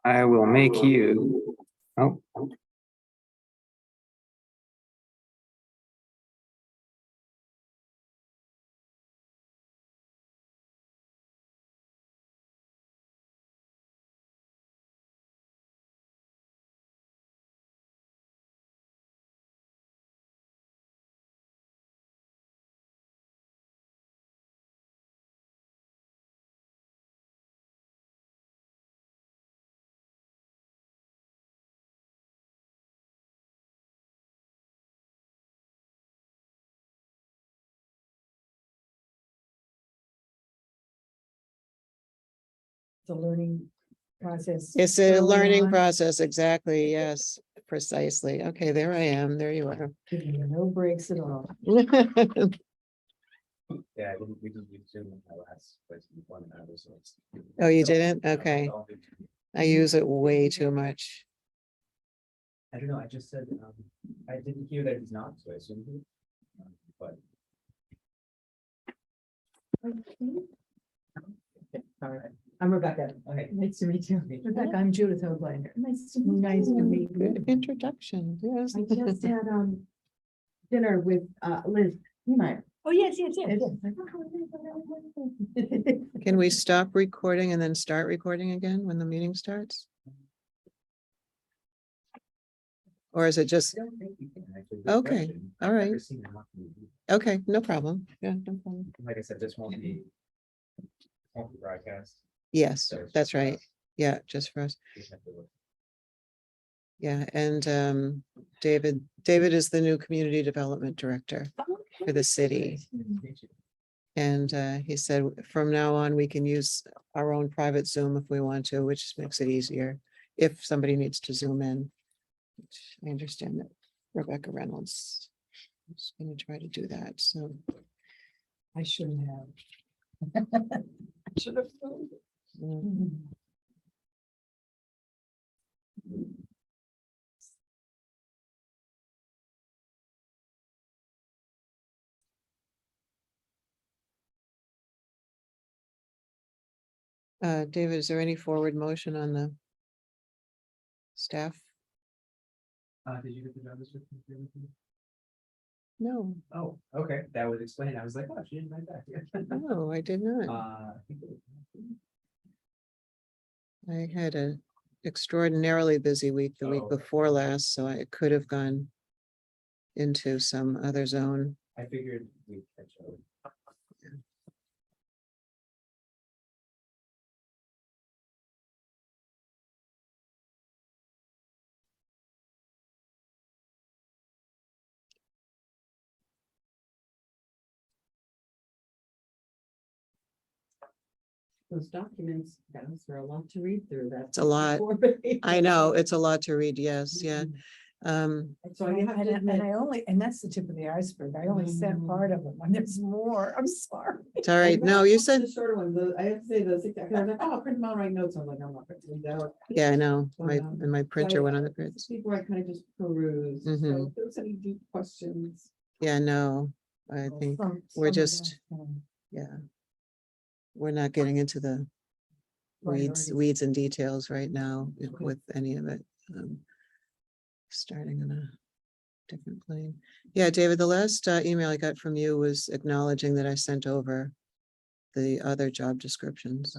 I will make you. Oh, The learning process. It's a early learning on, process, exactly, yes, precisely. Okay, there I am, there you are. giving you no breaks at all. yeah, we didn't use Zoom in our last place before that, so it's. Oh, you didn't? Okay. I use it way too much. I don't know, I just said, I didn't hear that he's not, so I assumed he. But. All right, I'm Rebecca. Okay. Nice to meet you. Rebecca, I'm Judith Hoaglander. Nice to meet you. Good introduction, yes. I just had dinner with Liz Niemeyer. Oh, yes. Can we stop recording and then start recording again when the meeting starts? Or is it just, I don't think you can actually. Good Okay, question. all I've right. never seen that happen. okay, no problem. Yeah, no problem. Like I said, this won't be. Won't be broadcast. Yes, so it's that's just for right. us. Yeah, just for us. We have to look. Yeah, and David is the new community development director for the city. And he said from now on, we can use our own private Zoom if we want to, which makes it easier if somebody needs to Zoom in. Which I understand that Rebecca Reynolds is going to try to do that, so. I shouldn't have. Should have. David, is there any forward motion on the staff? Did you get the job description? for everything? No, Oh, okay, that would explain. I was like, oh, she didn't write that. no, I did not. I think it was- I had a extraordinarily busy week the week Oh. before last, so I could have gone into some other zone. I figured we'd catch up. Those documents, those are a lot to read through. That's a lot. 54 pages. I know, it's a lot to read, yes, yeah. So I have to admit, and that's the tip of the iceberg. I only sent part of it. When there's more, I'm sorry. It's all right. No, you said, The shorter one, I have to say the 6, because I was like, oh, I'll print them out, write notes. I'm like, I'm not printing these out. yeah, I know, my, But, and my printer went on the prints. Before I kind of just peruse, so Mhm. if there's any deep questions. Yeah, no, I think, we're Some of just- that, yeah. We're not getting into the priorities. weeds and details right now Okay. with any of it. Starting on a different plane. Yeah, David, the last email I got from you was acknowledging that I sent over the other job descriptions.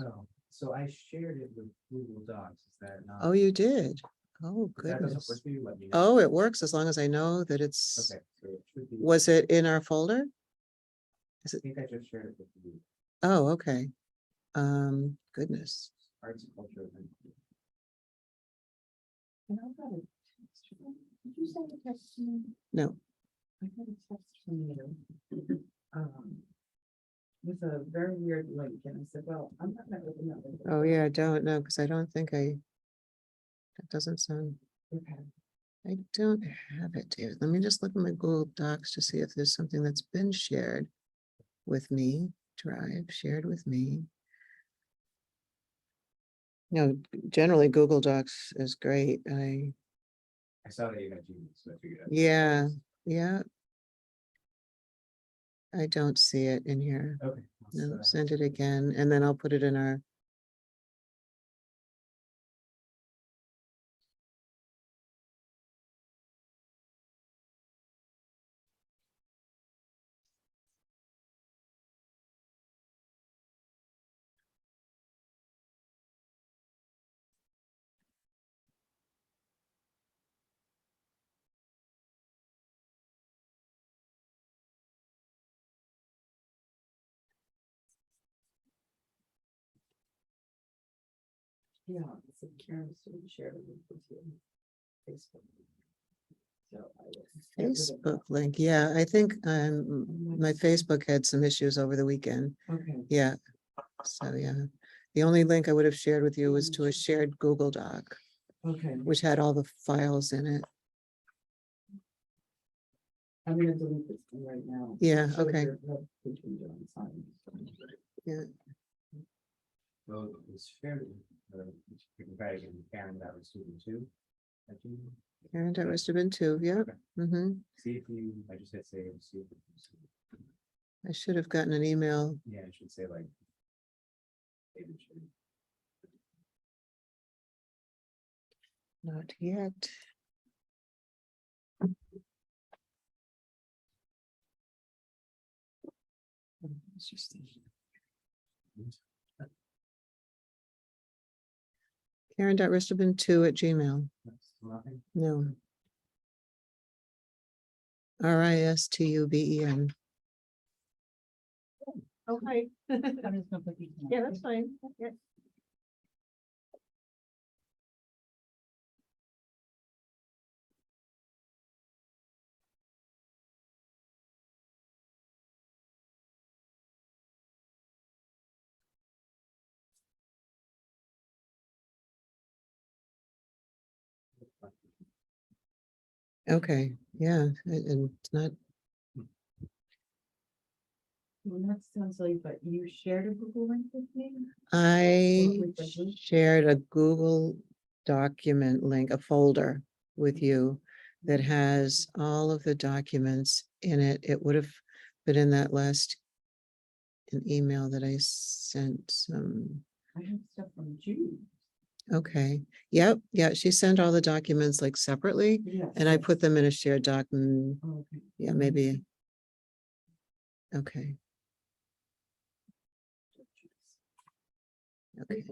So I shared it with Google Docs. Is that not? Oh, you did? Oh, If that doesn't goodness. work for you, let me know. Oh, it works as long as I know that it's, Okay. So it should be. was it in our folder? I think I just shared it with you. Oh, okay. Goodness. Arts and culture. And I got a text from- Did you send a text to me? No, I got a text from you. With a very weird link, and I said, well, I'm not gonna open that link. oh yeah, I don't know, because I don't think that doesn't sound, Okay. I don't have it, David. Let me just look at my Google Docs to see if there's something that's been shared with me. Drive, shared with me. No, generally Google Docs is great. I saw that you got Gmail, so I figured. Yeah, yeah. I don't see it in here. Okay. No, send it again, and then I'll put it in our. Yeah, it's a Karen student shared it with you. Facebook. So I will get rid of Facebook link, yeah, I think my Facebook had some issues over the weekend. that. Okay, Yeah, so yeah. The only link I would have shared with you was to a shared Google Doc, okay. which had all the files in it. I'm gonna delete this one right now. Yeah, Show okay. your love between John and Simon. So it's fair, we can try again, Karen, that was student two. And that must have been two, yeah. Okay. Mm-hmm. See if you, I just hit save, see if it, I should have gotten an email. yeah, it should say like. David should. Not yet. It's just- Karen.Ristobin2@gmail. That's nothing. No. RISTUBEN. Okay. I'm just gonna put these in. Yeah, that's fine. Yeah. Okay, yeah, and it's not, Well, that sounds like, but you shared a Google link with me? I with the group? shared a Google document link, a folder with you that has all of the documents in it. It would have been in that last an email that I sent some. I have stuff from Jude. Okay, yep, yeah, she sent all the documents like separately, Yes. and I yes. put them in a shared document. Oh, okay. Yeah, maybe. Okay, okay.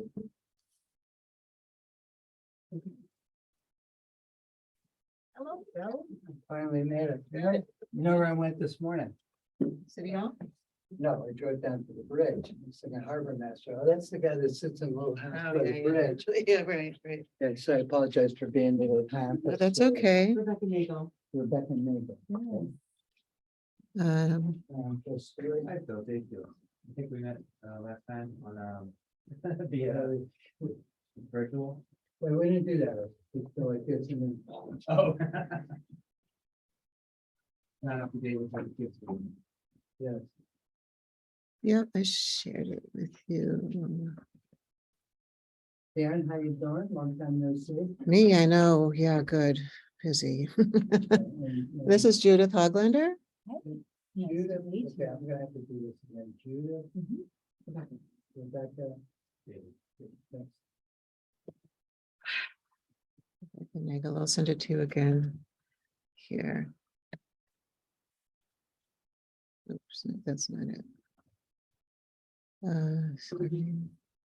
Hello, Bill. Finally made it. You know where I went this morning? City Hall? No, I drove down to the bridge. It's like a harbor master. Oh, that's the guy that sits in the little house Oh, by yeah, the yeah. bridge. Yeah, right, right. Yeah, so I apologize for being a little time. That's okay. Rebecca Nagel. Rebecca Nagel. Just Hi, Phil, thank you. I think we met last time on the virtual. Wait, we didn't do that. We feel like it's in the. Oh. Not up to date with what the kids do. Yes. Yep, I shared it with you. Darren, how you doing? Long time no see. Me, I know, yeah, good, busy. This is Judith Hoglander. Judith. Okay, I'm gonna have to do this again. Judith, Rebecca. Rebecca. Thanks. Nagel, I'll send it to you again. Here. Oops, no, that's not it. Sorry,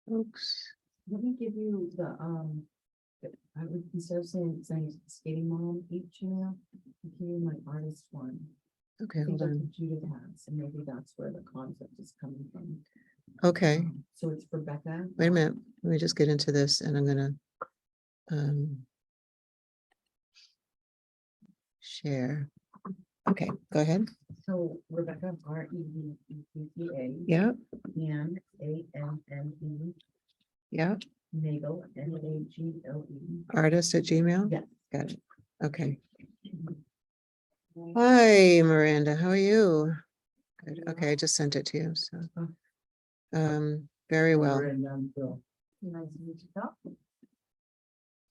folks. Let me give you the, I would, instead of saying skating mom each year, I'll give you my artist one. Okay, I think hold that's on. what Judith has, and maybe that's where the concept is coming from. Okay, So it's Rebecca. wait a minute. Let me just get into this and I'm gonna share. Okay, go ahead. So Rebecca, REBECCA. Yeah, And ANNE, yeah. Nagel, NAGLE. Artist@gmail? Yes. Got it. Okay. Hi, Miranda, how are you? Good. Okay, I just sent it to you, so. Very well. We're in, Phil. Nice to meet you, Bill.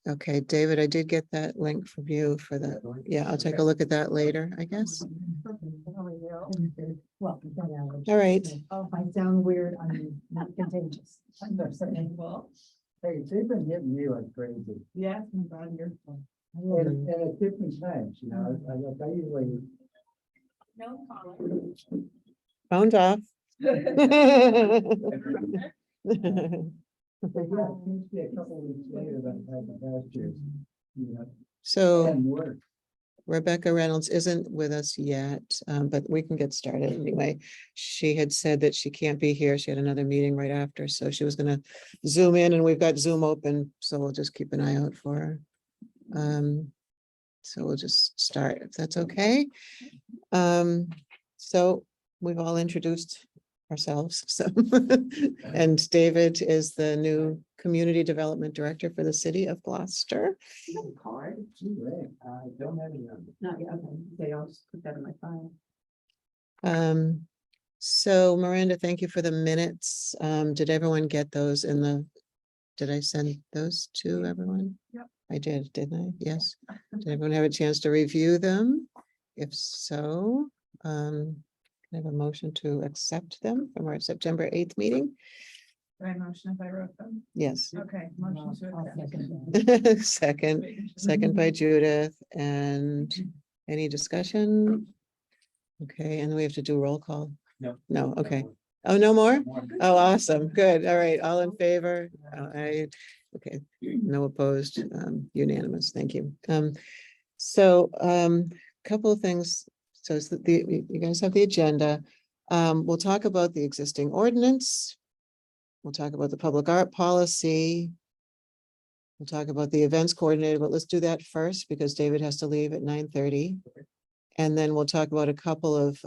Okay, David, I did get that link from you for the, yeah, I'll take a look at that later, I guess. Well, that allergy. All right. Oh, I sound weird, I'm not contagious. I'm just saying, Well, Hey, they've been hitting me like crazy. yeah, I'm glad you're. And at different times, you know, I usually. No comment. Phone's off. But yeah, it seems to be a couple of weeks later than it had the past years. You know, So and work. Rebecca Reynolds isn't with us yet, but we can get started anyway. She had said that she can't be here. She had another meeting right after, so she was gonna zoom in, and we've got Zoom open, so we'll just keep an eye out for her. So we'll just start, if that's okay. So we've all introduced ourselves, so. And David is the new Community Development Director for the city of Gloucester. Card? Gee, Ray. I don't have any numbers. Not yet, okay, they all just put that in my file. So Miranda, thank you for the minutes. Did everyone get those in the, did I send those to everyone? Yep. I did, didn't I? Yes. Did everyone have a chance to review them? If so, can I have a motion to accept them from our September 8th meeting? Do I motion if I wrote them? Yes. Okay, motion to I'll accept. second that. Second by Judith, and any discussion? Okay, and we have to do roll call. No. No, no okay. more. Oh, no more? More. Oh, awesome. Good. All right. All in favor? Okay, no opposed, unanimous. Thank you. Couple of things. So it's you guys have the agenda. We'll talk about the existing ordinance. We'll talk about the public art policy. We'll talk about the events coordinator, but let's do that first because David has to leave at 9:30. And then we'll talk about a couple of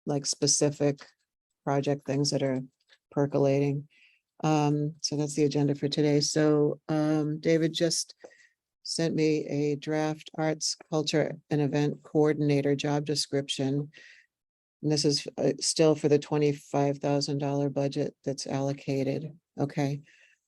like specific project things that are percolating. So that's the agenda for today. So David just sent me a draft arts, culture and event coordinator job description. And this is still for the $25,000 budget that's allocated. Okay.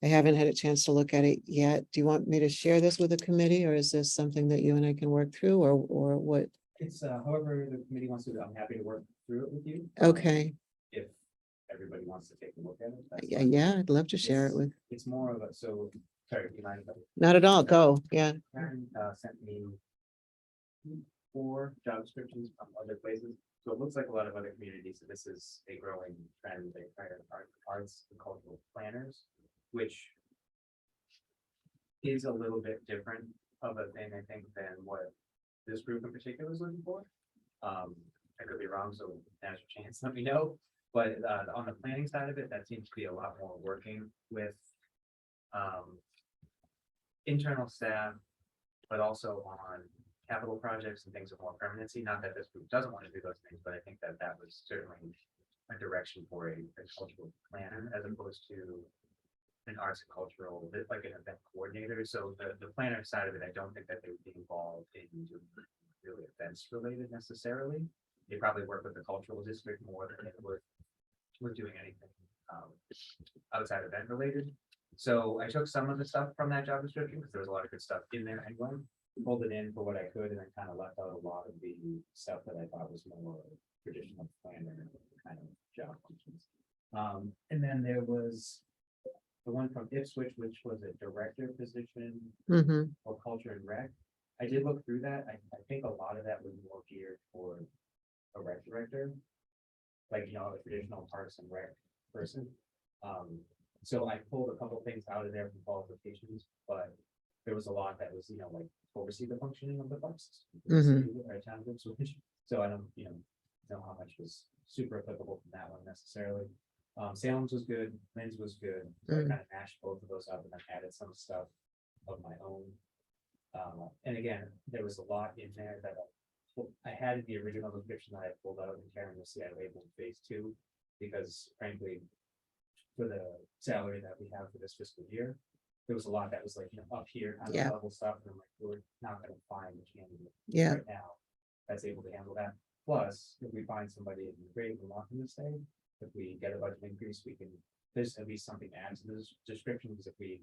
I haven't had a chance to look at it yet. Do you want me to share this with the committee, or is this something that you and I can work through, or what? It's however the committee wants to, I'm happy to work through it with you. Okay, If everybody wants to take a look at it. that's yeah, fine. yeah, I'd love to share it It's- with, It's more of a, so, sorry, do you mind if I? not at all, go, yeah. Karen sent me 4 job descriptions from other places. So it looks like a lot of other communities, so this is a growing trend. They hire arts and cultural planners, which is a little bit different of a thing, I think, than what this group in particular is looking for. I could be wrong, so now's your chance, let me know. But on the planning side of it, that seems to be a lot more working with internal staff, but also on capital projects and things of more permanency. Not that this group doesn't want to do those things, but I think that that was certainly a direction for a cultural planner as opposed to an arts and cultural, like an event coordinator. So the planner side of it, I don't think that they would be involved in doing really events related necessarily. They probably work with the cultural district more than they would doing anything outside event related. So I took some of the stuff from that job description because there was a lot of good stuff in there anyway, pulled it in for what I could, and then kind of left out a lot of the stuff that I thought was more traditional planner kind of job functions. And then there was the one from Ipswich, which was a director position Mm-hmm. for culture and rec. I did look through that. I think a lot of that was more geared for a rec director, like, you know, a traditional parks and rec person. So I pulled a couple things out of there from qualifications, but there was a lot that was, you know, like oversee the functioning of the parks. Or town groups, so I don't, know how much was super applicable from that one necessarily. Salem's was good, Lynn's was good, so I kind of mashed both of those up and then added some stuff of my own. And again, there was a lot in there that I had in the original description that I pulled out and Karen will see I labeled phase 2, because frankly, for the salary that we have for this fiscal year, there was a lot that was like, up here, kind of level stuff, and I'm like, we're not gonna find a candidate right now that's able to handle that. Plus, if we find somebody in the grade we want them to stay, if we get a budget increase, we can, there's at least something to add to this description, because if we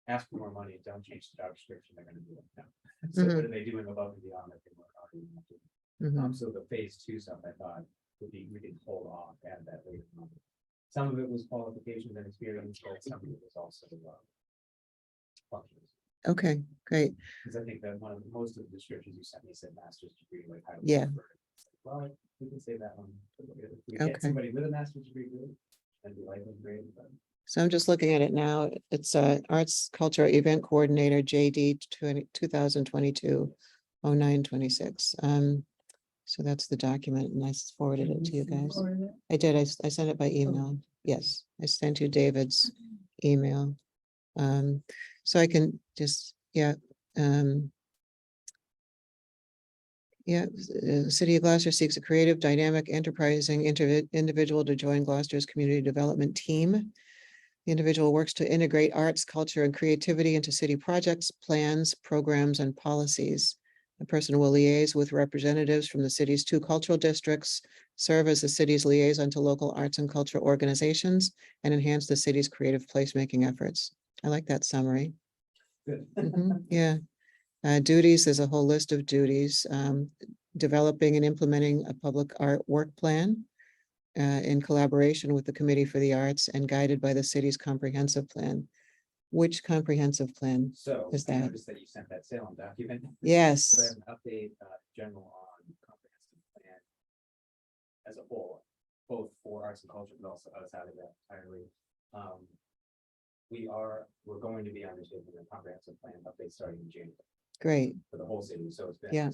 ask for more money, don't change the job description, they're gonna do it now. So what are they doing above and beyond that they were already doing? Mhm. So the phase two stuff I thought would be, we could hold off, add that later. on. Some of it was qualifications and experience, but some of it was also functions. Okay, great. Because I think that one of most of the descriptions you sent me said master's degree, like how. Yeah. Well, we can say that one. If we Okay. get somebody with a master's degree, good, and be like, great, but. So I'm just looking at it now. It's Arts Culture Event Coordinator, JD 2022 09/26. So that's the document and I forwarded it to you guys. I did. I sent it by email. Yes, I sent you David's email. So I can just, yeah. Yeah, the City of Gloucester seeks a creative, dynamic, enterprising individual to join Gloucester's community development team. The individual works to integrate arts, culture, and creativity into city projects, plans, programs, and policies. The person will liaise with representatives from the city's 2 cultural districts, serve as the city's liaison to local arts and cultural organizations, and enhance the city's creative placemaking efforts. I like that summary. Good. Yeah. Duties, there's a whole list of duties. Developing and implementing a public art work plan in collaboration with the Committee for the Arts and guided by the city's comprehensive plan. Which comprehensive plan? So Is I that- noticed that you sent that Salem document. Yes. So I have an update, general on comprehensive plan as a whole, both for arts and culture, but also outside of that entirely. We're going to be undertaking a comprehensive plan update starting in January Great. for the whole city, so it's been. Yeah.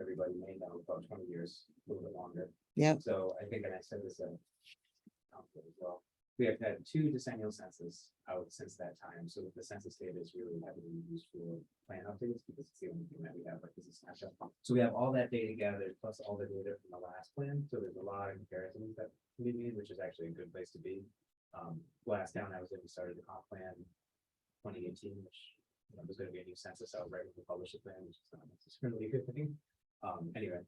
Everybody may know about 20 years, a little bit longer. Yep. So I think, and I said this at as well, we have had 2 decennial census out since that time, so the census data is really heavily used for plan updates because it's the only thing that we have, like, this is snapshot. So we have all that data gathered, plus all the data from the last plan, so there's a lot of comparisons that can be made, which is actually a good place to be. Last town I was in, we started the comp plan 2018, which, you know, was gonna be a new census out right when we published the plan, which is not necessarily a good thing. Anyway,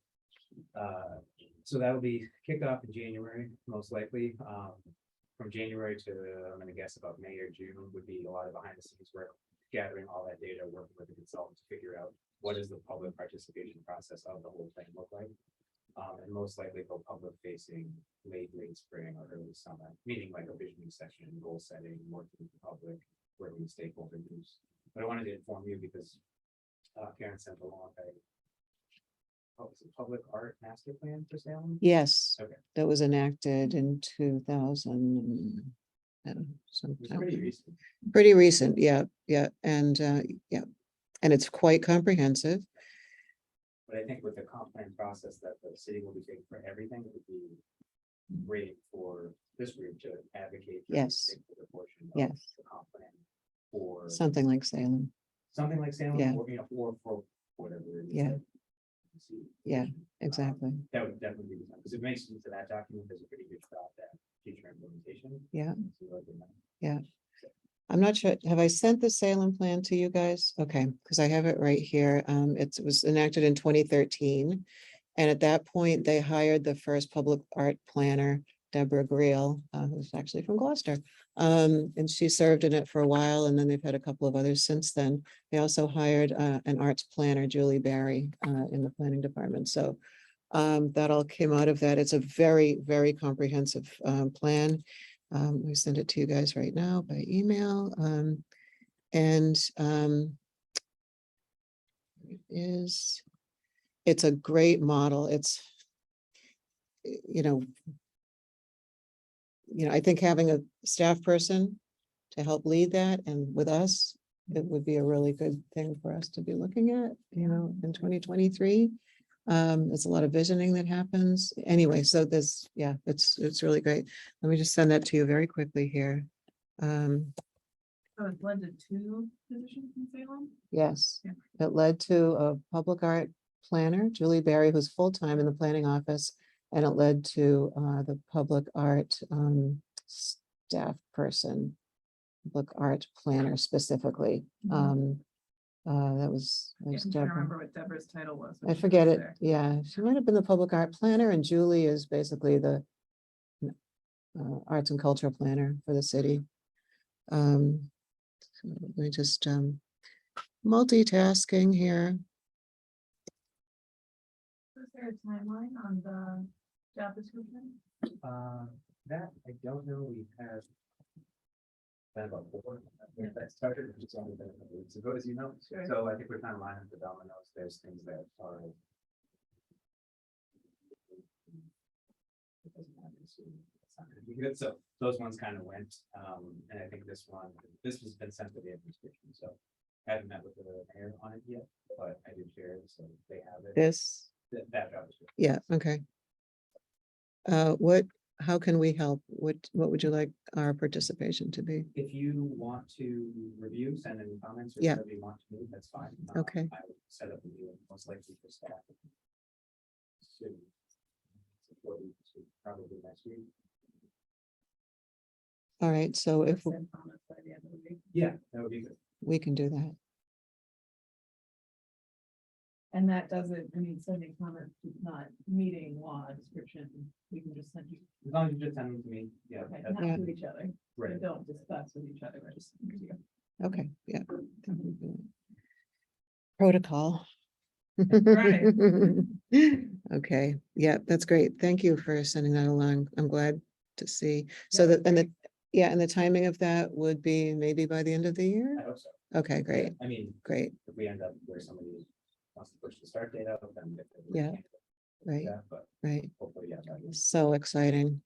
so that will be kicked off in January, most likely. From January to, I'm gonna guess about May or June would be a lot of behind the scenes work, gathering all that data, working with the consultant to figure out what is the public participation process of the whole thing look like. And most likely go public facing late spring or early summer, meaning like a visioning session, goal setting, working with the public, working with stakeholder groups. But I wanted to inform you because Karen sent along a public art master plan for Salem. Yes. Okay. That was enacted in 2000. It was Sometime. pretty recent. Pretty recent, yeah, yeah, and yeah, and it's quite comprehensive. But I think with the comp plan process that the city will be taking for everything, it would be great for this group to advocate. for the Yes. stakeholder portion of Yes. The comp plan for Something like Salem. something like Salem, Yeah. or, you know, or for whatever. it is Yeah. that the city Yeah, portion, Exactly. That would definitely be, because it makes into that document, there's a pretty good thought that future implementation. Yeah. So like, you know, Yeah. I'm not sure, have I sent the Salem plan to you guys? Okay, because I have it right here. It was enacted in 2013. And at that point, they hired the first public art planner, Deborah Greel, who's actually from Gloucester. And she served in it for a while, and then they've had a couple of others since then. They also hired an arts planner, Julie Barry, in the planning department. So that all came out of that. It's a very, very comprehensive plan. We send it to you guys right now by email. It's a great model. It's, you know, I think having a staff person to help lead that and with us, it would be a really good thing for us to be looking at, in 2023. There's a lot of visioning that happens. Anyway, so there's, yeah, it's really great. Let me just send that to you very quickly here. So it's led to 2 positions in Salem? Yes, Yeah. it led to a public art planner, Julie Barry, who's full-time in the planning office. And it led to the public art staff person, public art planner specifically. That was Yeah, I'm trying to Deborah. remember what Deborah's title was. when I she forget was it. there. Yeah, she might have been the public art planner and Julie is basically the arts and cultural planner for the city. So let me just multitasking here. Is there a timeline on the job description? That, I don't know, we have. Been about 4, that started, it's only been a couple weeks ago, as you know, Sure. so I think we're kind of lining the dominoes, there's things that are. It doesn't matter, so it's not gonna be good, so those ones kind of went, and I think this has been sent to the administration, so. I haven't met with the mayor on it yet, but I did share it, so they have it. This, That job description. yeah, okay. How can we help? What would you like our participation to be? If you want to review, send any comments or Yeah. whatever you want to do, that's fine. Okay. I would set up a meeting most likely for staff. Soon. Probably next week. All right, so if Send comments by the end of the week. Yeah, that would be good. we can do that. And that doesn't, I mean, sending comments is not meeting law description, we can just send you, As long as you just send them to me, yeah. okay, that's not to each other, Right. we don't discuss with each other, we're just. Okay, yeah. Protocol. Right. Okay, yeah, that's great. Thank you for sending that along. I'm glad to see. So Yeah, that, and the, yeah, and the timing of that would be maybe by the end of the I year? hope so. Okay, great, I mean, great, if we end up where somebody wants to push the start date out, then. Yeah, right, Yeah, but right. hopefully, yeah. that is- So exciting,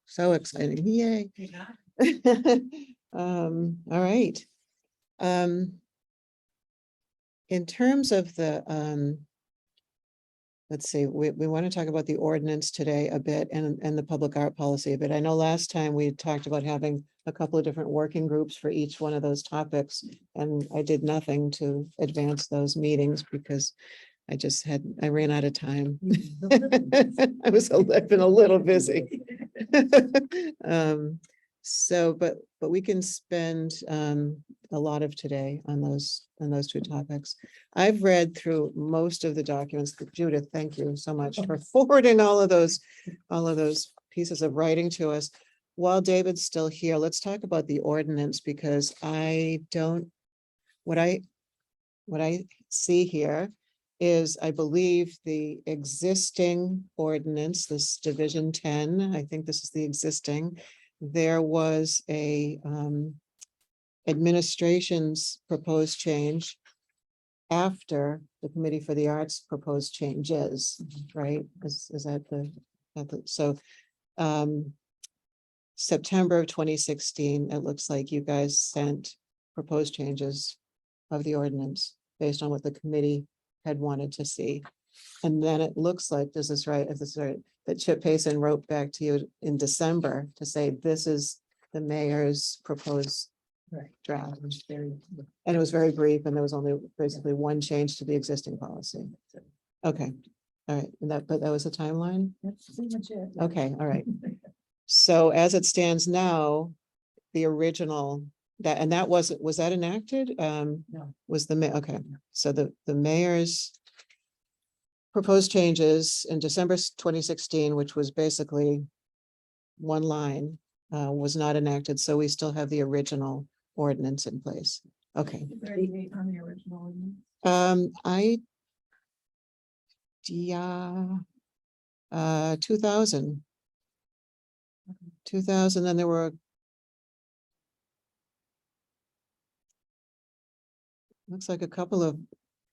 yay. Yeah. All right. In terms of the, let's see, we want to talk about the ordinance today a bit and the public art policy a bit. I know last time we talked about having a couple of different working groups for each one of those topics. And I did nothing to advance those meetings because I ran out of time. I've been a little busy. So, but we can spend a lot of today on those two topics. I've read through most of the documents. Judith, thank you so much for forwarding all of those pieces of writing to us. While David's still here, let's talk about the ordinance because what I see here is, I believe, the existing ordinance, this Division 10, I think this is the existing. There was a administration's proposed change after the Committee for the Arts proposed changes, right? Is that so September of 2016, it looks like you guys sent proposed changes of the ordinance based on what the committee had wanted to see. And then it looks like, this is right, if this is right, that Chip Payson wrote back to you in December to say, this is the mayor's proposed Right. draft. And it was very brief, and there was only basically one change to the existing policy. Okay, all right, but that was the timeline? That's pretty much it. Okay, all right. So as it stands now, the original, was that enacted? No. Was okay, so the mayor's proposed changes in December 2016, which was basically one line, was not enacted, so we still have the original ordinance in place. Okay, Very neat on the original one. yeah, 2000. 2000, then there were looks like a couple of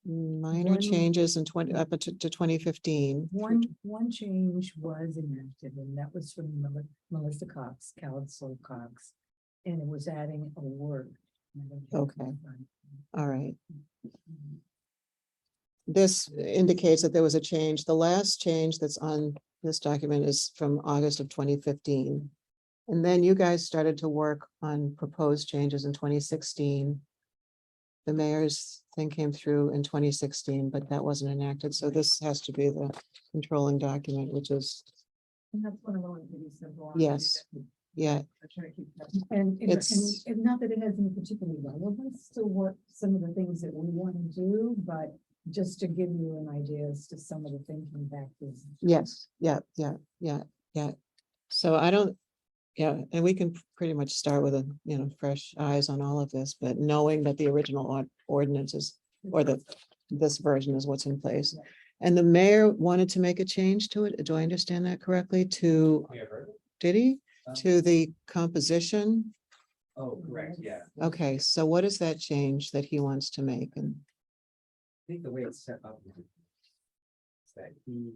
minor One- changes in up to 2015. One change was enacted, and that was from Melissa Cox, Council Cox, and it was adding a word. Okay. All right. This indicates that there was a change. The last change that's on this document is from August of 2015. And then you guys started to work on proposed changes in 2016. The mayor's thing came through in 2016, but that wasn't enacted. So this has to be the controlling document, which is, And that's one of the ones that you simple. on, yes, yeah, I try to keep that. It's- And not that it has any particular relevance to what some of the things that we want to do, but just to give you an idea as to some of the thinking factors. yes, yeah. So I don't, Yeah, and we can pretty much start with a, fresh eyes on all of this, but knowing that the original ordinances or this version is what's in place. And the mayor wanted to make a change to it. Do I understand that correctly? Oh, you heard it? Did he? Um, To the composition? Oh, correct, yeah. Okay, so what is that change that he wants to make? And I think the way it's set up is that he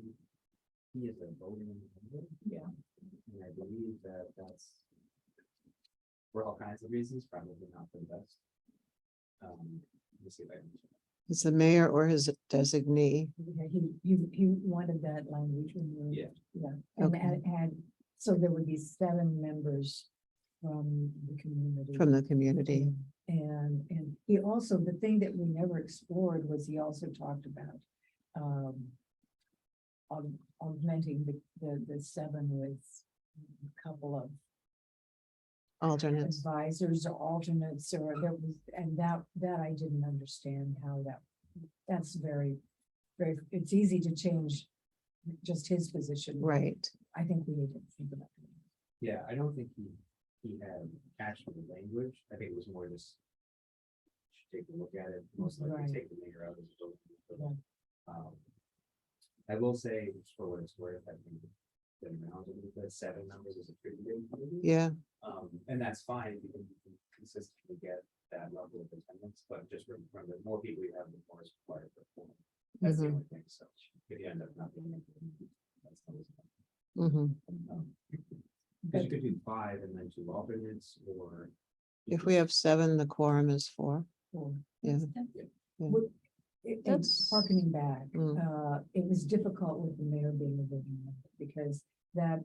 is a voting member. Yeah. And I believe that that's for all kinds of reasons, probably not the best. Let me see if I can. is the mayor or his designee? Yeah, he wanted that language removed. Yeah. Yeah, and Okay. add, so there would be 7 members from the community. From the community. And he also, the thing that we never explored was he also talked about augmenting the 7 with a couple of Alternates. advisors or alternates, or there was, and that I didn't understand how that's very, it's easy to change just his position. Right. I think we need to think about it. Yeah, I don't think he had actual language. I think it was more just should take a look at it, most likely Right. take the mayor out as a vote. Right. I will say, just for what it's worth, I think the amount of the 7 numbers is a pretty big number. Yeah, And that's fine, because you can consistently get that level of attendance, but just remember, the more people you have, the more it's required for form. That's the Mhm. only thing, so if you end up not being able to, that's always. mhm. Because you could do 5 and then 2 alternates, or. If we have 7, the quorum is 4. Or- Yeah. What- That's- Harkening back, Mm. it was difficult with the mayor being a voting member because that,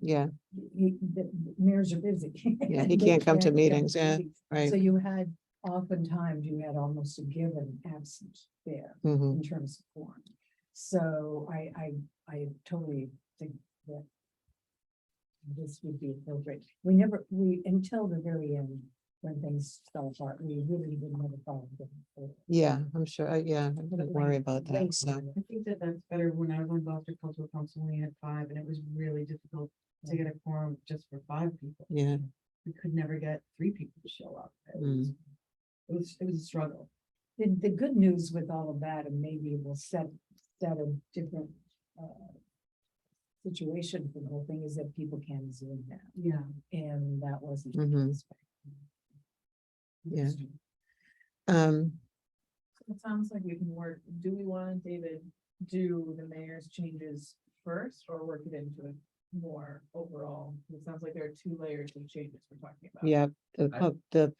Yeah, the mayors are busy. Yeah, he They can't come to can't meetings, yeah, meetings. right. So you had, oftentimes you had almost a given absent there Mhm. in terms of form. So I totally think that this would be appropriate. We, until the very end, when things fell apart, we really didn't have a problem. Yeah, I'm sure. Yeah, I wouldn't worry about that. Right. So, I think that that's better. When I was on Gloucester Cultural Council, we had 5, and it was really difficult to get a quorum just for 5 people. yeah, We could never get 3 people to show up. Mm. It was a struggle. The good news with all of that, and maybe it will set a different situation for the whole thing, is that people can Zoom now, Yeah. and that wasn't. the Mhm. case back then. yeah. It sounds like we can work, do we want David do the mayor's changes first or work it into it more overall? It sounds like there are 2 layers of changes we're talking about. Yeah, I- the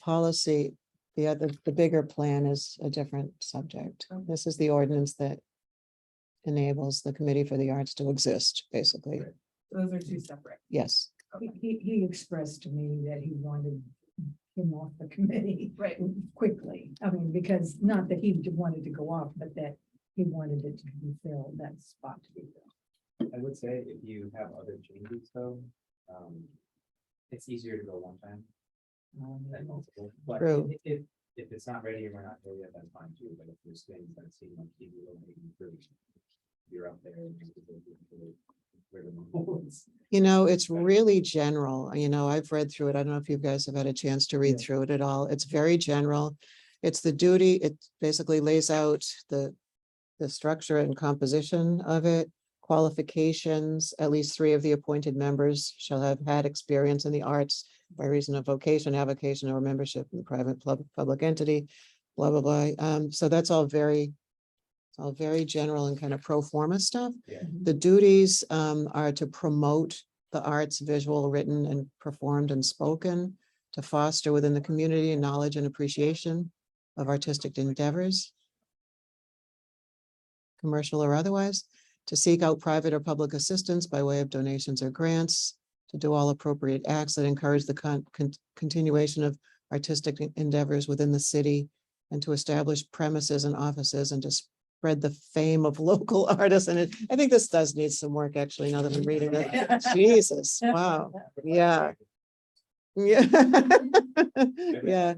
policy, the bigger plan is a different subject. Okay. This is the ordinance that enables the Committee for the Arts to exist, basically. Right. Those are 2 separate. Yes, He expressed to me that he wanted him off the committee Right. quickly. I mean, because not that he wanted to go off, but that he wanted it to be filled, that spot to be filled. I would say if you have other changes though, it's easier to go one time than multiple. But True. if it's not ready and we're not there yet, that's fine too, but if there's things that seem like you will make improvement, you're up there. And you have to go through where the rules. it's really general. I've read through it. I don't know if you guys have had a chance to read Yeah. through it at all. It's very general. It's the duty. It basically lays out the structure and composition of it, qualifications. At least 3 of the appointed members shall have had experience in the arts by reason of vocation, avocation, or membership in the private public entity, blah, blah, blah. So that's all very general and kind of pro forma stuff. Yeah. The duties are to promote the arts, visual, written, and performed and spoken, to foster within the community knowledge and appreciation of artistic endeavors, commercial or otherwise, to seek out private or public assistance by way of donations or grants, to do all appropriate acts that encourage the continuation of artistic endeavors within the city, and to establish premises and offices and to spread the fame of local artists. And I think this does need some work, actually, now that I'm reading it. Jesus, wow. Yeah. Yeah. Yeah.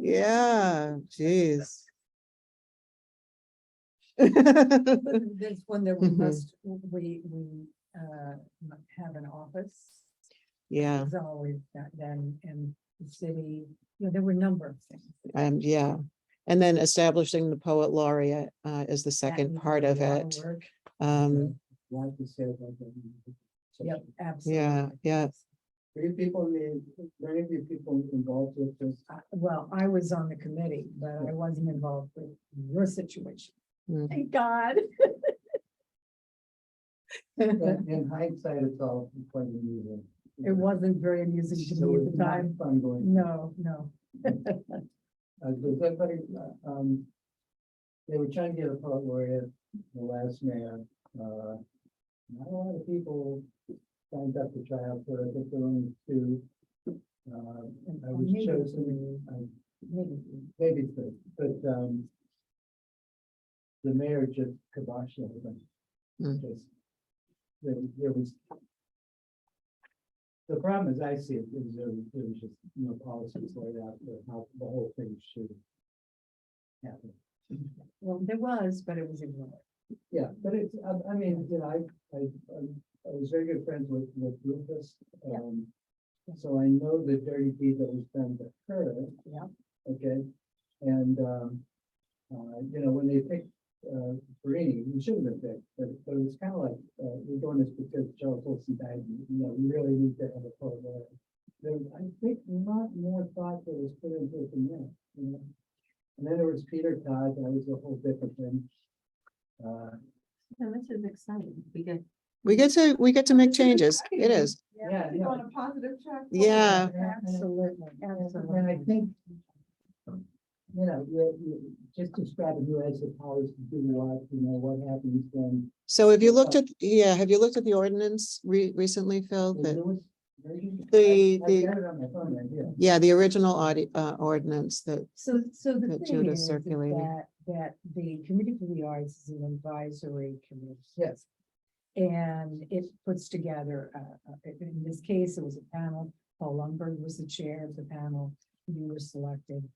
Yeah, geez. There's one that we Mhm. must, have an office. Yeah, Was always that then, and the city, there were a number of things. yeah. And then establishing the poet laureate is the That second needed part a of lot it. work. Like you said, like. Yep, absolutely. Yeah. Three people, many of you people involved with this. Well, I was on the committee, but I wasn't involved with your situation. Mm. Thank God. In hindsight, it's all quite amusing. It wasn't very amusing to It me was at the not time. fun going. No. Does everybody, they were trying to get a poet laureate, the last mayor, not a lot of people signed up to try out for it, I think there were only two. I was Maybe chosen, Maybe. maybe three, but, the mayor just kiboshed everything. Mm. Just, there was. The problem, as I see it, is there was just no policies laid out for how the whole thing should happen. Well, there was, but it was ignored. Yeah, but it's, I mean, I was very good friends with Rufus. Yeah. So I know the dirty deed that was done to her. Yeah. Okay, and, when they picked, Perini, he should have been picked, but it was kind of like, we're doing this because Charles Wilson died, we really need to have a poet laureate. There, I think not more thought that was put into it than that, And then there was Peter Todd, that was a whole different thing. No, this is exciting. We get to make changes. It is. Yeah, keep yeah. on a positive track. Yeah. Absolutely, And I absolutely. think, just describing who has the powers to do what happens when. So have you looked at the ordinance recently, Phil? the That, newest version? the- I've got it on my phone right here. yeah, the original ordinance that, So the that thing Judah is circulated. that the Committee for the Arts is an advisory committee. Yes. And it puts together, in this case, it was a panel. Paul Lundberg was the chair of the panel. You were selected.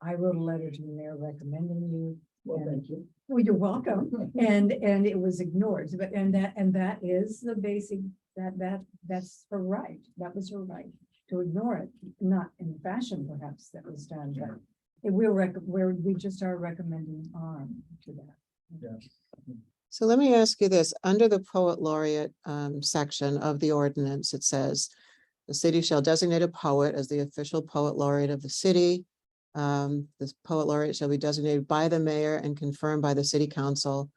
I wrote a letter to the mayor recommending you. Well, thank you. Well, you're welcome. And it was ignored, but, and that is the basic, that's her right. That was her right to ignore it, not in the fashion perhaps that was done, but we just are recommending on to that. So let me ask you this, under the poet laureate section of the ordinance, it says, the city shall designate a poet as the official poet laureate of the city. This poet laureate shall be designated by the mayor and confirmed by the city council.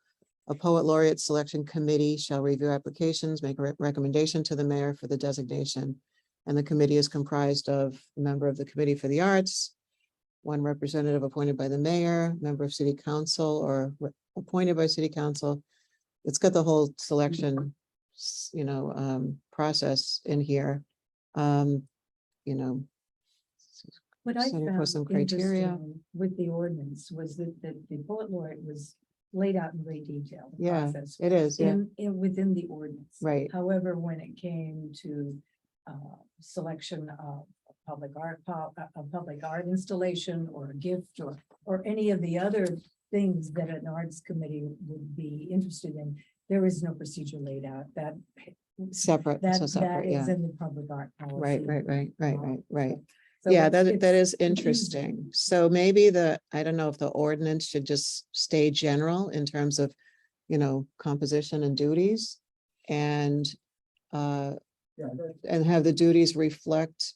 A poet laureate selection committee shall review applications, make a recommendation to the mayor for the designation. And the committee is comprised of a member of the Committee for the Arts, one representative appointed by the mayor, member of city council or appointed by city council. It's got the whole selection, process in here. What I Setting forth found some criteria. interesting with the ordinance was that the poet laureate was laid out in great detail. The Yeah, process it is, yeah, within the ordinance. right. However, when it came to selection of a public art installation or a gift or any of the other things that an arts committee would be interested in, there is no procedure laid out Separate, so that separate, is yeah. in the public art policy. Right. So Yeah, it's- that it's is interesting. So maybe I don't know if the ordinance should just stay general in terms of, composition and duties. And Yeah, that's, and have the duties reflect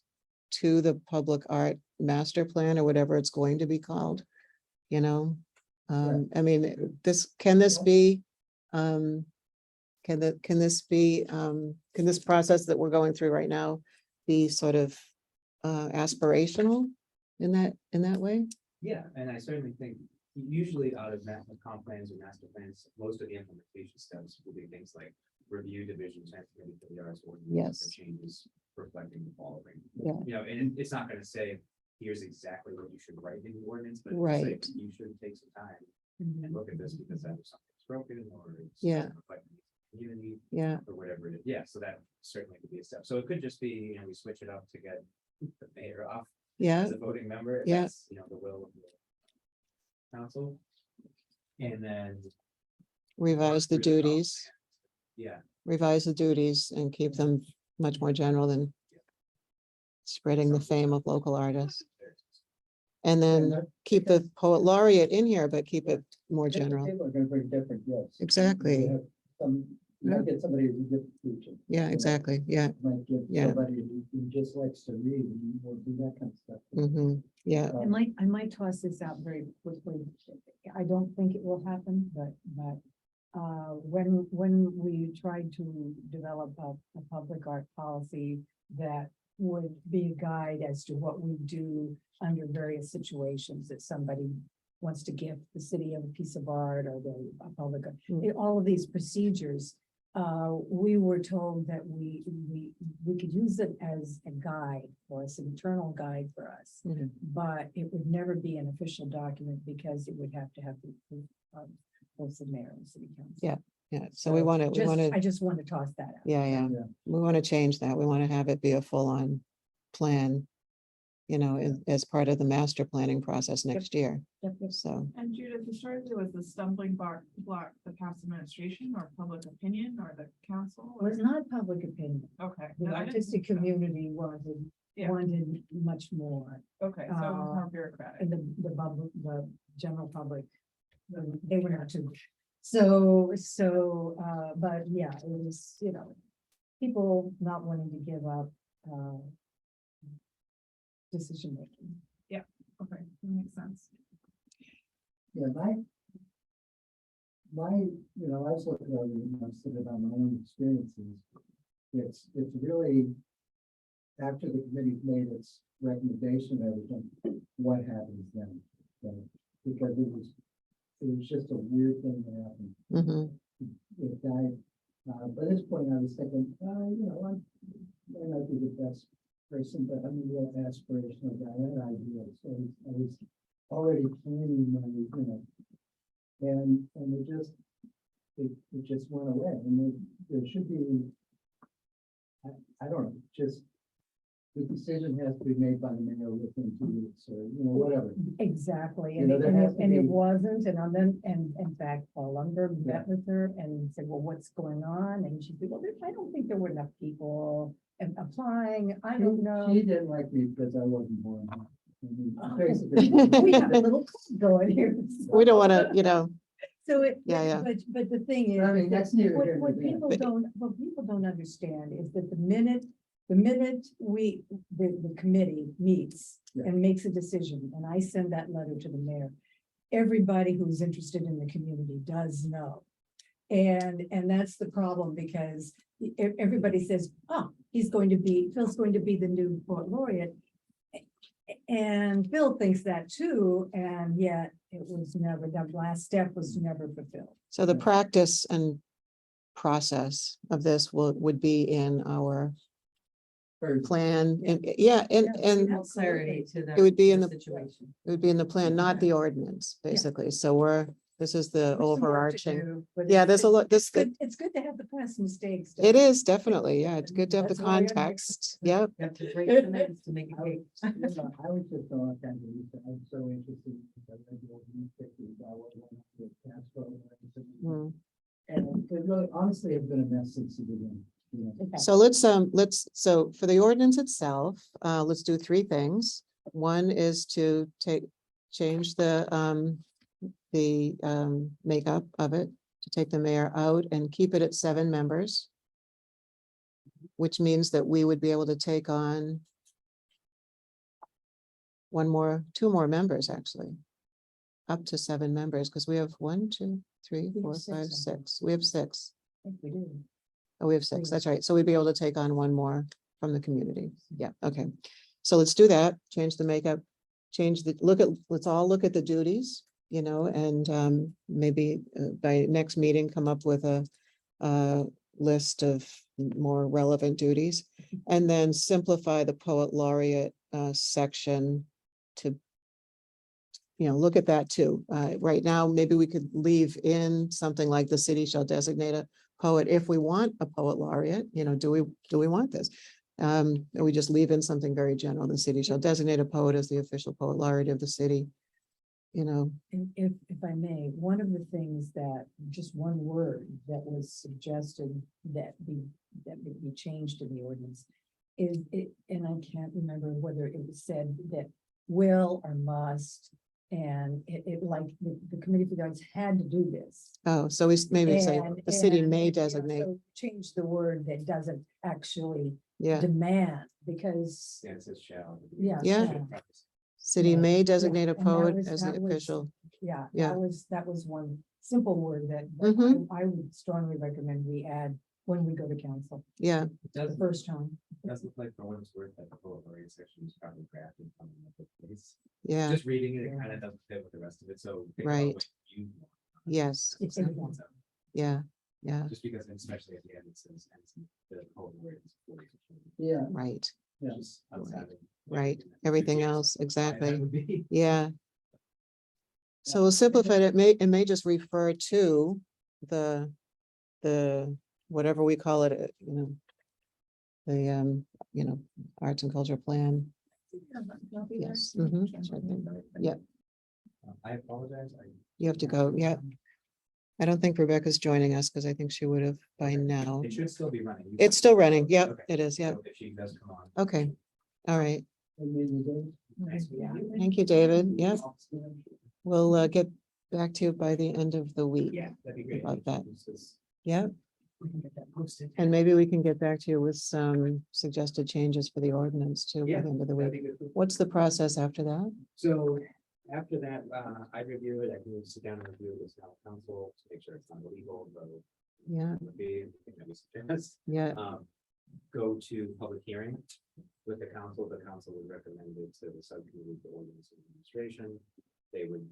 to the public art master plan or whatever it's going to be called, I mean, can this process that we're going through right now be sort of aspirational in that way? Yeah, and I certainly think usually out of comp plans or master plans, most of the implementation steps will be things like review divisions and committee for the arts ordinance Yes. for changes reflecting the following. Yeah. And it's not gonna say, here's exactly what you should write in the ordinance, but it'll say, Right. you should take some time Mhm. and look at this because either something's broken or it's Yeah. not reflecting the community Yeah, or whatever it is. Yeah, so that certainly could be a step. So it could just be, we switch it up to get the mayor off yeah, as a voting member. If Yeah. that's, the will of the council. And then. revise the work through comp duties. plan. Yeah, revise the duties and keep them much more general than spreading the fame of local artists. And then that- keep the poet laureate in here, but keep it more Different general. People are gonna bring different gifts. Exactly. You have some, you might get somebody who's a gift teacher. Yeah, exactly. Yeah. Might get Yeah. somebody who just likes to read and will do that kind of stuff. Yeah. I might toss this out very quickly. I don't think it will happen, but, when we tried to develop a public art policy that would be a guide as to what we do under various situations that somebody wants to give the city of a piece of art or a public, all of these procedures, we were told that we could use it as a guide or as an internal guide for us. Mhm. But it would never be an official document because it would have to have the approval of both the mayor and city council. Yeah. Yeah. So we want to, I just want to toss that out. yeah. Yeah. We want to change that. We want to have it be a full-on plan, as part of the master planning process next year. Yep, yep. So, And Judith, historically, was the stumbling block the past administration or public opinion or the council? It was not public opinion. Okay. The no, I didn't artistic think so. community wanted, Yeah. wanted much more. Okay, so it was uh, more bureaucratic. And the general public, they were not too. So, but yeah, it was, people not wanting to give up, decision making. Okay, that makes sense. Yeah, I was looking at it, and I said about my own experiences. It's really, after the committee's made its recommendation, and everything, what happens then? Because it was just a weird thing that happened. mhm, It died. By this point, I was thinking, I might not be the best person, but I'm a real aspirational guy. I had ideas. So I was already planning my, and it just went away. And there should be, I don't know, just the decision has to be made by the mayor within 2 weeks or, whatever. Exactly, You and know, there has to it be- wasn't, and in fact, Paul Lumber met with her and said, well, what's going on? And she said, well, I don't think there were enough people applying, I don't know. She didn't like me because I wasn't born. I mean, Oh. basically. We have a little club going here. we don't want to, So it, Yeah, yeah. but the thing is, I mean, that's neither what, here nor what there. people don't understand is that the minute the committee meets Yeah. and makes a decision, and I send that letter to the mayor, everybody who's interested in the community does know. And that's the problem, because everybody says, oh, Phil's going to be the new poet laureate. And Phil thinks that too, and yet it was never, that last step was never fulfilled. so the practice and process of this would be in our Very- plan, and and Clarity to it would be in the, situation. it would be in the plan, not the ordinance, basically. So this is the There's some work to overarching. do, but Yeah, it's- there's a lot, It's good to have the past mistakes. it is definitely, yeah, it's good to have the That's why I'm here. context. Yep. Got to break the news to make it I big. was just on kind of, I'm so interested. Because I read the old newspapers about what went on with Castro Mm. and it really, honestly, has been a mess since the beginning. Okay. So so for the ordinance itself, let's do three things. One is to change the makeup of it, to take the mayor out and keep it at 7 members. Which means that we would be able to take on 2 more members, actually. Up to 7 members, because we have 1, 2, 3, We have 4, 6, 5, I think. 6. We have 6. I think we do. Oh, we have 6, Yeah. that's right. So we'd be able to take on 1 more from the community. Yeah, okay. So let's do that, change the makeup, let's all look at the duties, and maybe by next meeting, come up with a list of more relevant duties. And then simplify the poet laureate section to, look at that too. Right now, maybe we could leave in something like the city shall designate a poet if we want a poet laureate, do we want this? Or we just leave in something very general, the city shall designate a poet as the official poet laureate of the city. you know, And if I may, one of the things that, just one word that was suggested that be changed in the ordinance is it, and I can't remember whether it was said that will or must, and it like, the Committee for the Arts had to do this. oh, so we maybe say And- the city and, may yeah, designate, so change the word that doesn't actually yeah, demand, because, Yeah, it says shall. yeah. Yeah. shall. city Yeah, may yeah, designate a and that poet was- as the that was- official, Yeah, Yeah. that was one simple word that Mhm. I would strongly recommend we add when we go to council yeah, It the does, first time. does look like for what it's worth, that the whole area section is probably drafted from the place. yeah, Just reading it, it kind of doesn't fit with the rest of it, so. think about Right. what you want. yes, It's So, everyone. yeah, yeah, Just because especially at the end, it says, and the whole word is. Yeah, right, yeah. Just outside of right, that everything suggests else, why that exactly, would be. yeah. So we'll simplify it, it may just refer to the, whatever we call it, you know, the, you know, arts and culture plan, yes, that's right there. Yeah. I apologize, You have to go, yeah. I don't think Rebecca's joining us because I think she would have by now. it should still be running. It's still running, yeah, Okay. it is, yeah, So if she does come on. okay, all right, And maybe they- Nice meeting you. thank you, David, yeah, we'll get back to you by the end of the week. Yeah, that'd be great. About that. This is- Yeah, We can get that posted. and maybe we can get back to you with some suggested changes for the ordinance too by Yeah, the end of the that'd week. be good. What's the process after that? So after that, I review it, I can sit down and review it with town council to make sure it's not illegal, but Yeah, it would be, I think that we suggest. yeah, Go to public hearing with the council would recommend it to the subcommittee for ordinance and administration. They would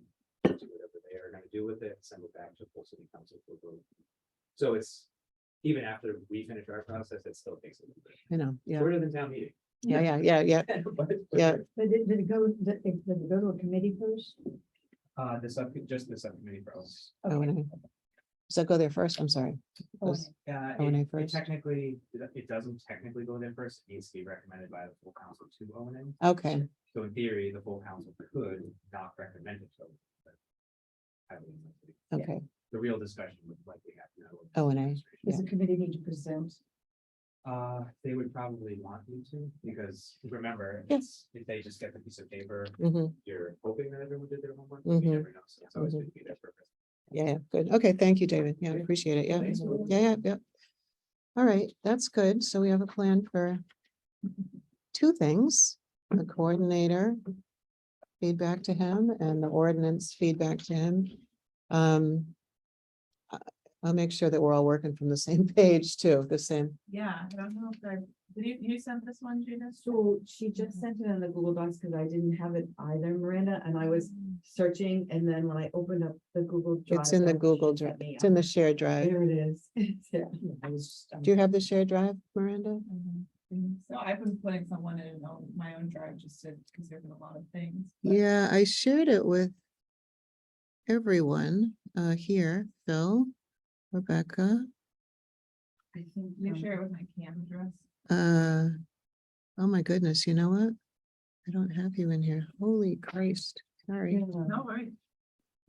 do whatever they are gonna do with it, send it back to full city council for vote. So it's, even after we finish our process, it still takes a little bit, you know, yeah, shorter than town meeting. yeah, But- yeah. But did it go, did it go to a committee first? Just the subcommittee for us. Oh, and does that go there first? I'm sorry. Oh, Goes- Yeah, O&A it first? technically, it doesn't technically go there first, it needs to be recommended by the full council to O&M. Okay, So in theory, the full council could not recommend it to. but highly unlikely. okay, The real discussion would likely happen. O&A, Does the committee need to present? They would probably want you to, because remember, Yes. if they just get the piece of paper, mhm, you're hoping that everyone did their homework. but you Mhm. never know, so it's always Mhm. good to be there for. yeah, good, okay, thank you, David, yeah, I Yeah. appreciate it, yeah, Thanks. yeah. All right, that's good, so we have a plan for two things, the coordinator, feedback to him, and the ordinance feedback to him. I'll make sure that we're all working from the same page too, the same, Yeah, I don't know if I, you sent this one, Judith? So she just sent it in the Google Docs because I didn't have it either, Miranda, and I was searching, and then when I opened up the Google Drive. it's in the that Google she Drive, sent me, it's in the shared drive. There it is. Yeah. Do you have the shared drive, Miranda? So I've been putting someone in on my own drive just to, because there's been a lot of things. but- Yeah, I shared it with everyone, here, Phil, Rebecca, I think. You share it with my cam address. oh my goodness, you know what? I don't have you in here, holy Christ, sorry, No, right.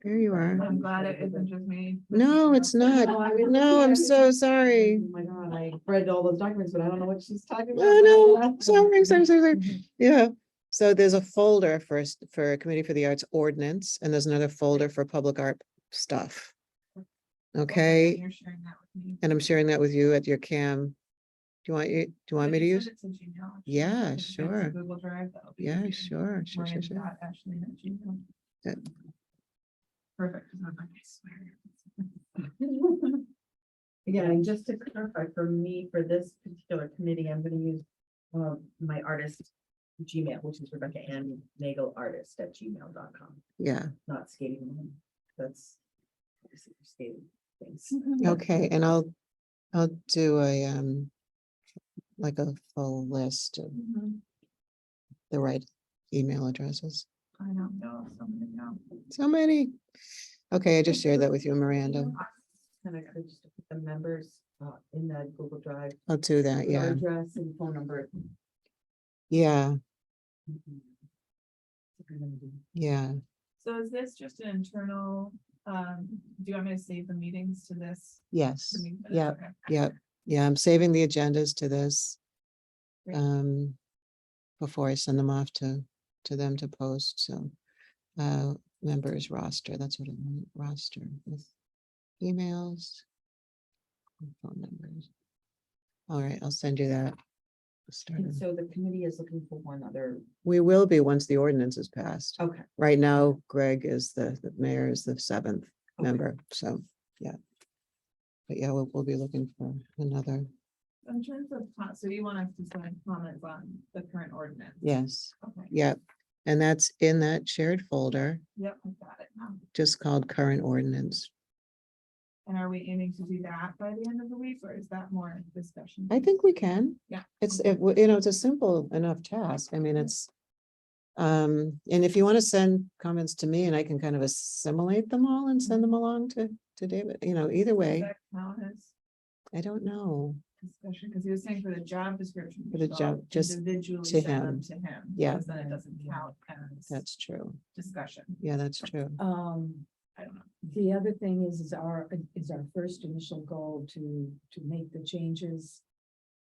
there you are. I'm glad it isn't just me. No, it's not, Oh, I was no, looking I'm at it. so sorry. Oh my God, I read all those documents, but I don't know what she's talking about. No, sorry. Yeah, so there's a folder first for Committee for the Arts Ordinance, and there's another folder for public art stuff. Okay, You're sharing that with me. and I'm sharing that with you at your cam. Do you want me to Could you use? send it to Gmail, actually? Yeah, If it's a sure. Google Drive, that'll be Yeah, easier. sure. Ryan.Ashley@gmail. Yeah. Perfect. 'cause I'm like, I swear. Again, and just to clarify, for me, for this particular committee, I'm gonna use my artist Gmail, which is Rebecca Ann Nagel Artist at gmail.com, Yeah, not skating. Mom. That's obviously for skating things. okay, and I'll do a, like a full list of Mhm. the right email addresses. I don't know, somebody know. So many. Okay, I just shared that with you, Miranda. And I could just put the members in that Google Drive. I'll do that, their yeah, Address and phone number. yeah, Mhm. It's a good idea. yeah. So is this just an internal, do you want me to save the meetings to this? Yes, the meeting minutes? yeah, Okay. yeah, yeah, I'm saving the agendas to this. Great. Before I send them off to them to post, so. Members roster, that's what I want, roster with emails. And phone numbers. All right, I'll send you that. Start And it. so the committee is looking for one other, We will be once the ordinance is passed. okay. Right now, Greg is the mayor is the 7th Okay. member, so, yeah. But yeah, we'll be looking for another, In terms of, so you want us to send comments on the current ordinance? yes, Okay, yeah. And that's in that shared folder, yep, I got it now. just called current ordinance. And are we aiming to do that by the end of the week, or is that more discussion? I think we can. Yeah. It's, okay. it's a simple enough task. I mean, it's. And if you want to send comments to me and I can kind of assimilate them all and send them along to David, either Does way, that count as I don't know. discussion? Because he was saying for the job description. we For the should job, all just individually to send them him. To him. Yeah. Because then it doesn't count as That's true. discussion. Yeah, that's true. I don't know. The other thing is our first initial goal to make the changes.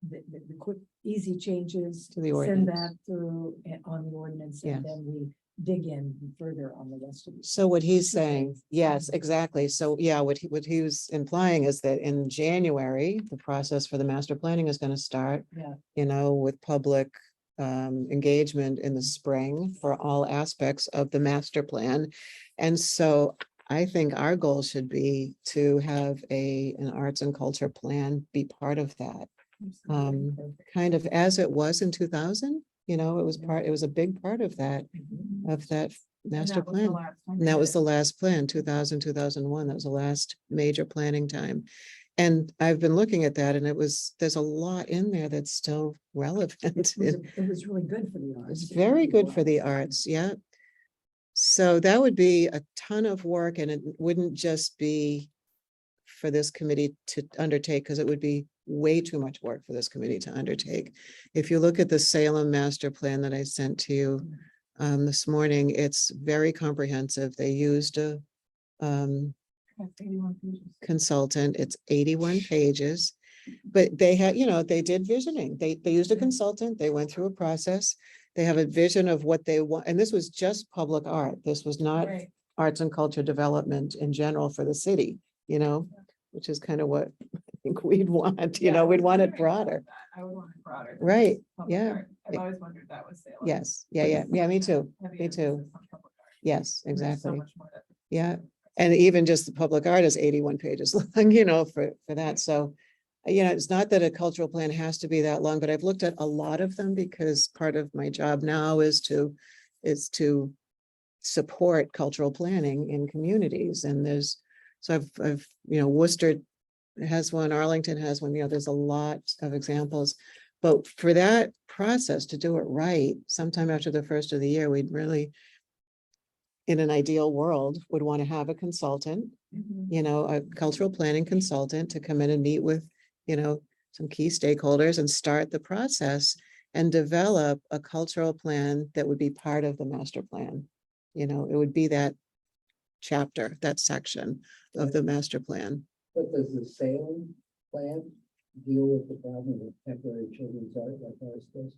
The quick, easy changes. To the Send that ordinance. through on the ordinance, Yes. and then we dig in further on the rest of it. So what he's Two saying, things. yes, exactly. So yeah, what he was implying is that in January, the process for the master planning is going to start. Yeah. With public engagement in the spring for all aspects of the master plan. And so I think our goal should be to have an arts and culture plan be part of that. Kind of as it was in 2000, it was a big part of that master plan. And that was the last plan, 2000, 2001. That was the last major planning time. And I've been looking at that and there's a lot in there that's still relevant. It was really good for the arts. It's very good for the arts, yeah. So that would be a ton of work and it wouldn't just be for this committee to undertake, because it would be way too much work for this committee to undertake. If you look at the Salem master plan that I sent to you this morning, it's very comprehensive. They used a That's 81 pages. consultant. It's 81 pages. But they had, they did visioning. They used a consultant. They went through a process. They have a vision of what they want. And this was just public art. This was not Right. arts and culture development in general for the city, which is kind of what I think we'd want, Yeah, I we'd was want it wondering about broader. that. I would want it broader. than Right, just public yeah. art. I've always wondered that was Salem. Yes, yeah, me too. Heavy me emphasis too. on public art. Yes, And there's so exactly. much more that- Yeah. And even just the public art is 81 pages long, for that. So, it's not that a cultural plan has to be that long, but I've looked at a lot of them because part of my job now is to support cultural planning in communities. And I've, Worcester has one, Arlington has one, there's a lot of examples. But for that process to do it right, sometime after the first of the year, we'd really, in an ideal world, would want to have a consultant, Mhm. a cultural planning consultant to come in and meet with, some key stakeholders and start the process and develop a cultural plan that would be part of the master plan. It would be that chapter, that section of the master plan. But does the Salem plan deal with the problem of temporary children's art like ours does?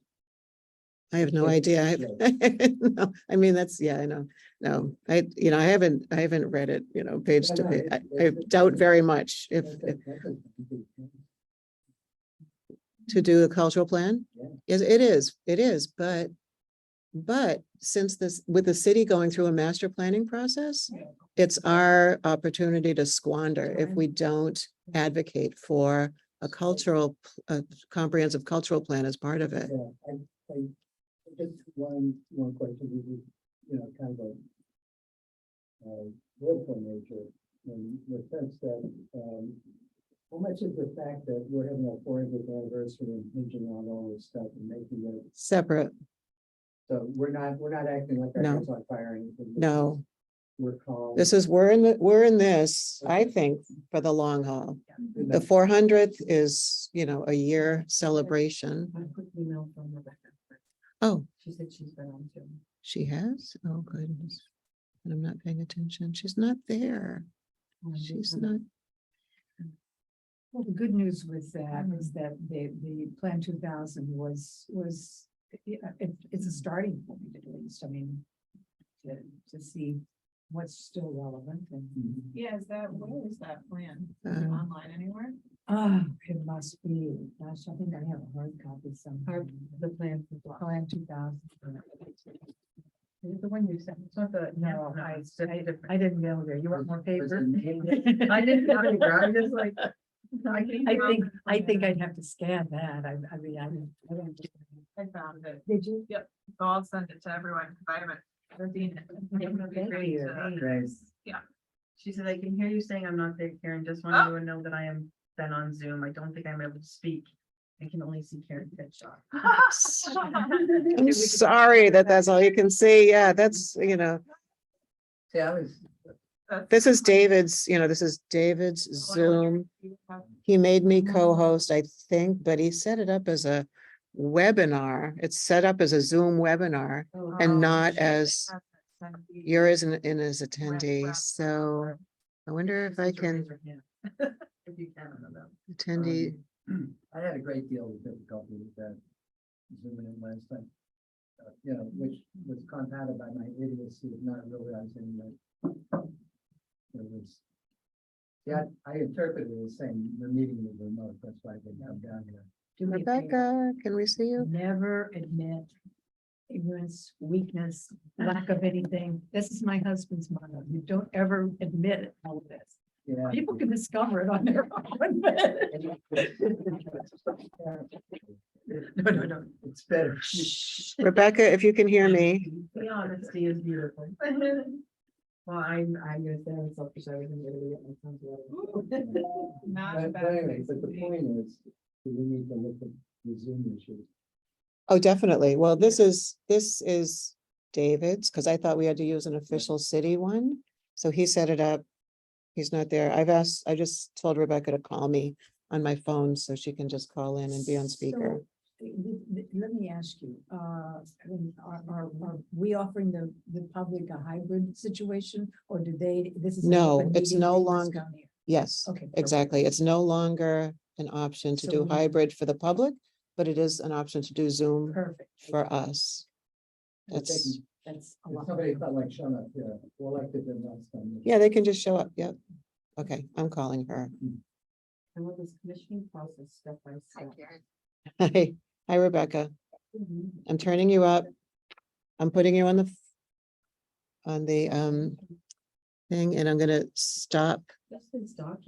I have no Okay, idea. yeah. No, I mean, that's, yeah, I know. No, I haven't read it, page No, to no, page. I it's- doubt very much if That's a big thing. to do a cultural plan. Yeah. Yes, it is, but since with the city going through a master planning process, Yeah. it's our opportunity to squander if we don't advocate for a comprehensive cultural plan as part of it. Yeah, I just one question, this is, kind of a political nature, in the sense that, how much is the fact that we're having a 400th anniversary and hinging on all this stuff and making it, Separate, so we're not acting like our No. heads on fire or anything. no, We're calm. we're in this, I think, for the long haul. The 400th is, a year celebration. I quick email from Rebecca. Oh, She said she's been on Zoom. she has? Oh, goodness. And I'm not paying attention. She's not there. She's not. Well, the good news with that is that the Plan 2000 was, it's a starting point at least. I mean, to see what's still relevant and, Yeah, where is that plan? Is it Uh, online anywhere? it must be, gosh, I think I have a hard copy somewhere. The Plan 2000. Is it the one you sent? It's not the. No, it's just different. I didn't know there. You want more paper? I didn't have any, I'm just like. I think I'd have to scan that. I mean, I don't. I found it. Did you? So I'll send it to everyone, because I haven't seen it. It would be Thank great you. to- Great. She said, I can hear you saying I'm not there, Karen, just want you to know that I am then on Zoom, I don't think I'm able to speak. I can only see Karen Pitchdock. I'm sorry that that's all you can see. Yeah, that's, Yeah, I was, this is David's, this is David's Zoom. He made me co-host, I think, but he set it up as a webinar. It's set up as a Zoom webinar and not as, you're as in as attendee. So I wonder if I can If you can, I don't know. attendee. I had a great deal of difficulty with that zooming in last time. Which was compounded by my idiocy of not realizing that it was. Yeah, I interpreted it as saying the meeting was remote, that's why I didn't come down here. Do me a favor. Rebecca, can we see you? Never admit ignorance, weakness, lack of anything. This is my husband's motto. You don't ever admit all of this. Yeah. People can discover it on their own. No. It's better. Rebecca, if you can hear me. The honesty is beautiful. Well, I'm gonna say I'm selfish, I wasn't gonna get my son's letter. Not a But bad anyway, place but to the be. point is, do we need to look at the Zoom issue? Oh, definitely. Well, this is David's, because I thought we had to use an official city one. So he set it up. He's not there. I just told Rebecca to call me on my phone so she can just call in and be on speaker. So, let me ask you, I mean, are we offering the public a hybrid situation or do they, this is? an No, open it's meeting, no they just longer- come here? Yes, Okay. perfect. exactly. It's no longer an option to So do we- hybrid for the public, but it is an option to do Zoom Perfect. for us. We're That's, taking- That's a If lot. somebody felt like showing up here, well, like they did last time. yeah, they can just show up. Yep. Okay, I'm calling her. And with this commissioning process step by step. Hi, Rebecca. I'm turning you up. I'm putting you on the thing and I'm gonna stop Justin's document.